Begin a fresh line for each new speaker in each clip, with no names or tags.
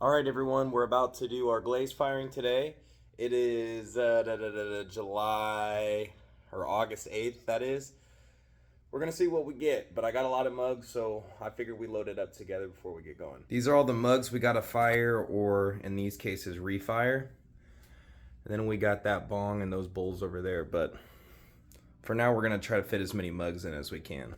All right, everyone, we're about to do our glaze firing today. It is July or August 8th, that is. We're going to see what we get, but I got a lot of mugs, so I figured we load it up together before we get going. These are all the mugs we got to fire, or in these cases, refire. And then we got that bong and those bowls over there, but for now, we're going to try to fit as many mugs in as we can.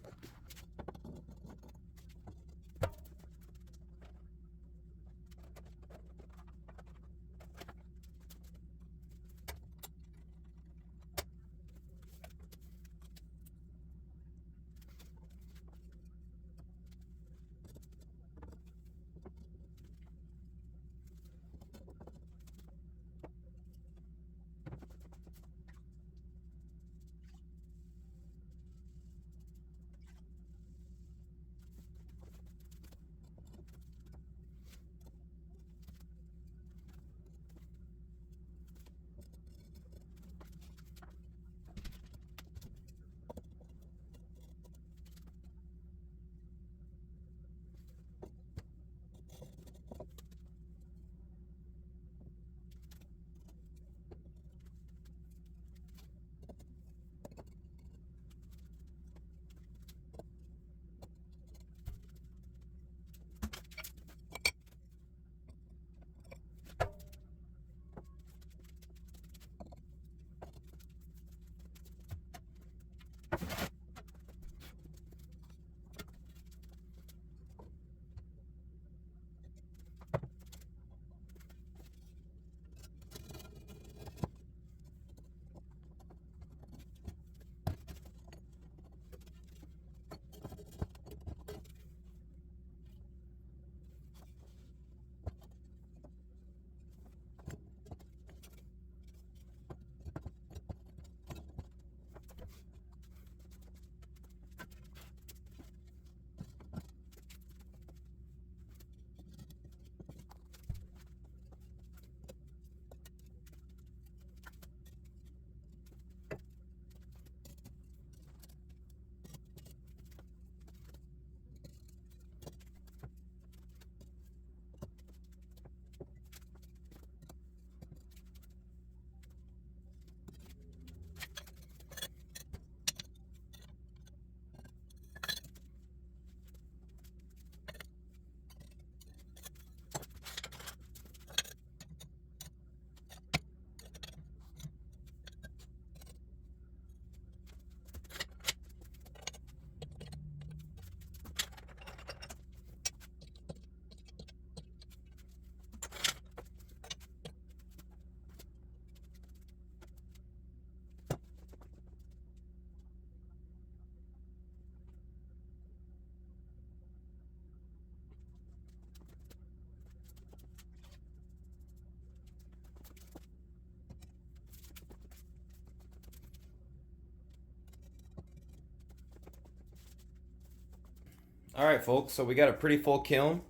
All right, folks, so we got a pretty full kiln.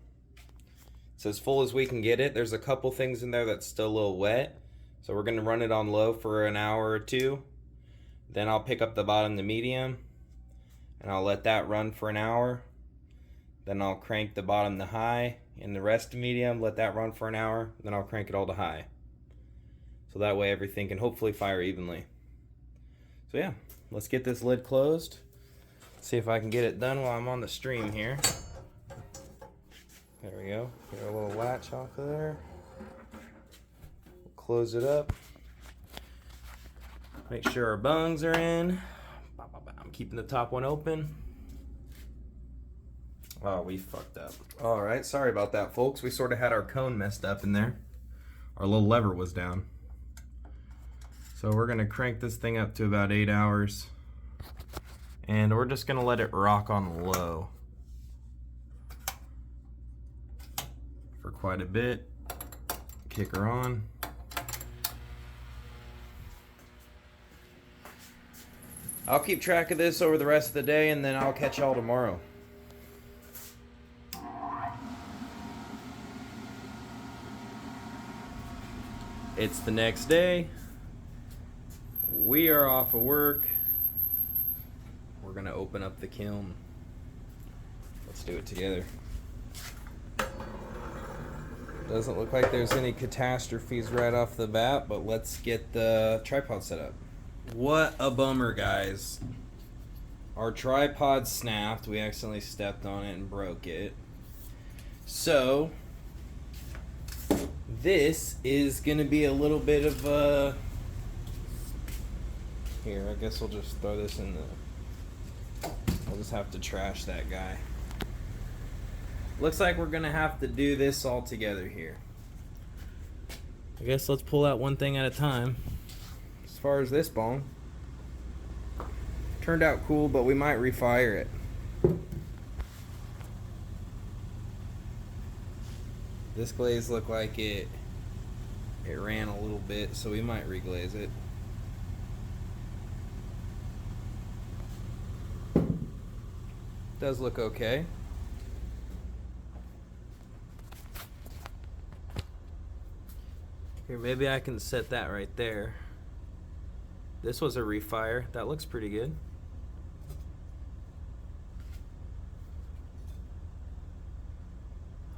It's as full as we can get it. There's a couple things in there that's still a little wet, so we're going to run it on low for an hour or two. Then I'll pick up the bottom to medium, and I'll let that run for an hour. Then I'll crank the bottom to high, and the rest to medium, let that run for an hour. Then I'll crank it all to high. So that way everything can hopefully fire evenly. So yeah, let's get this lid closed. See if I can get it done while I'm on the stream here. There we go. Get a little latch off of there. We'll close it up. Make sure our bungs are in. I'm keeping the top one open. Oh, we fucked up. All right, sorry about that, folks. We sort of had our cone messed up in there. Our little lever was down. So we're gonna crank this thing up to about 8 hours. And we're just gonna let it rock on low for quite a bit. Kick her on. I'll keep track of this over the rest of the day, and then I'll catch y'all tomorrow. It's the next day. We are off of work. We're gonna open up the kiln. Let's do it together. Doesn't look like there's any catastrophes right off the bat, but let's get the tripod set up. What a bummer, guys. Our tripod snapped. We accidentally stepped on it and broke it. So, this is going to be a little bit of a... Here, I guess we'll just throw this in the... I'll just have to trash that guy. Looks like we're going to have to do this all together here. I guess let's pull out one thing at a time. As far as this bong, turned out cool, but we might refire it. This glaze looked like it ran a little bit, so we might reglaze it. Does look okay. Here, maybe I can set that right there. This was a refire. That looks pretty good.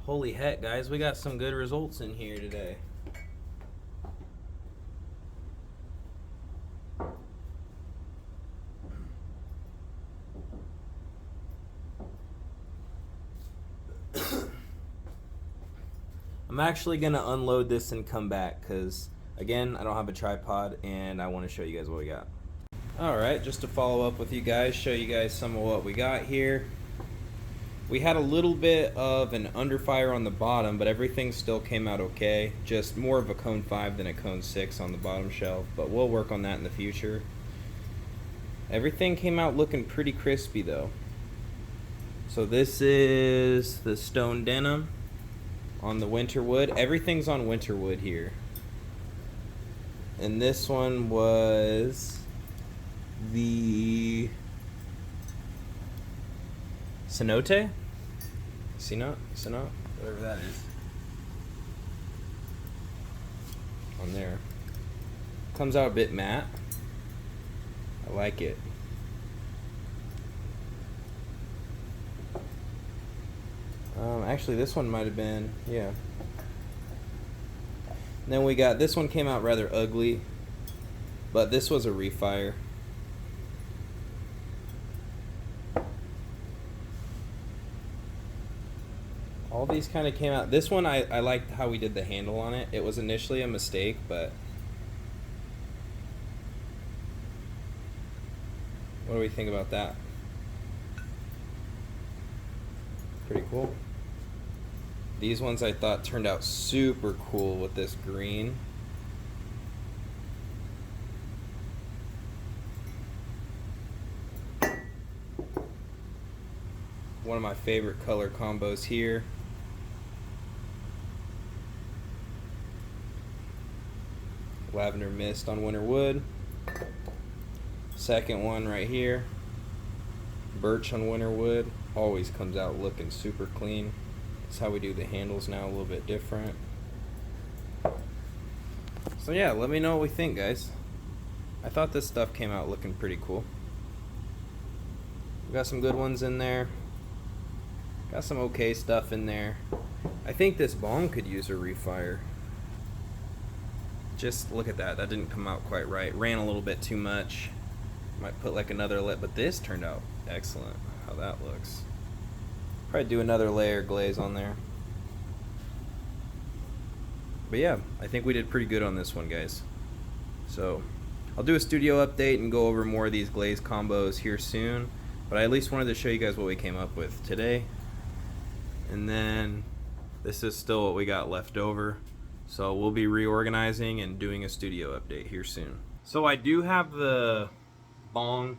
Holy heck, guys, we got some good results in here today. I'm actually going to unload this and come back because, again, I don't have a tripod and I want to show you guys what we got. Alright, just to follow up with you guys, show you guys some of what we got here. We had a little bit of an underfire on the bottom, but everything still came out okay. Just more of a cone 5 than a cone 6 on the bottom shelf, but we'll work on that in the future. Everything came out looking pretty crispy though. So this is the stone denim on the winter wood. Everything's on winter wood here. And this one was the cenote? Cenote? Whatever that is. On there. Comes out a bit matte. I like it. Actually, this one might have been, yeah. Then we got, this one came out rather ugly, but this was a refire. All these kind of came out. This one, I liked how we did the handle on it. It was initially a mistake, but what do we think about that? Pretty cool. These ones I thought turned out super cool with this green. One of my favorite color combos here. Lavender mist on winter wood. Second one right here. Birch on winter wood. Always comes out looking super clean. That's how we do the handles now, a little bit different. So yeah, let me know what we think, guys. I thought this stuff came out looking pretty cool. We got some good ones in there. Got some okay stuff in there. I think this bong could use a refire. Just look at that. That didn't come out quite right. Ran a little bit too much. Might put like another lip, but this turned out excellent. How that looks. Probably do another layer glaze on there. But yeah, I think we did pretty good on this one, guys. So I'll do a studio update and go over more of these glaze combos here soon. But I at least wanted to show you guys what we came up with today. And then this is still what we got left over. So we'll be reorganizing and doing a studio update here soon. So I do have the bong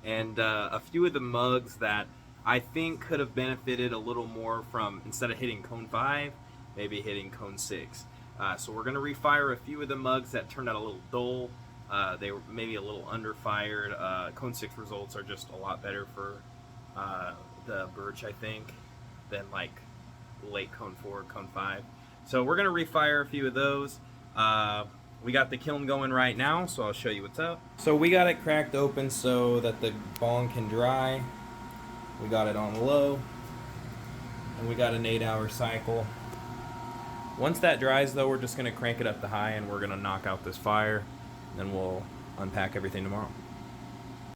and a few of the mugs that I think could have benefited a little more from, instead of hitting cone 5, maybe hitting cone 6. So we're going to refire a few of the mugs that turned out a little dull. They were maybe a little underfired. Cone 6 results are just a lot better for the birch, I think, than like late cone 4, cone 5. So we're going to refire a few of those. We got the kiln going right now, so I'll show you what's up. So we got it cracked open so that the bong can dry. We got it on low, and we got an 8-hour cycle. Once that dries, though, we're just going to crank it up to high and we're going to knock out this fire. Then we'll unpack everything tomorrow.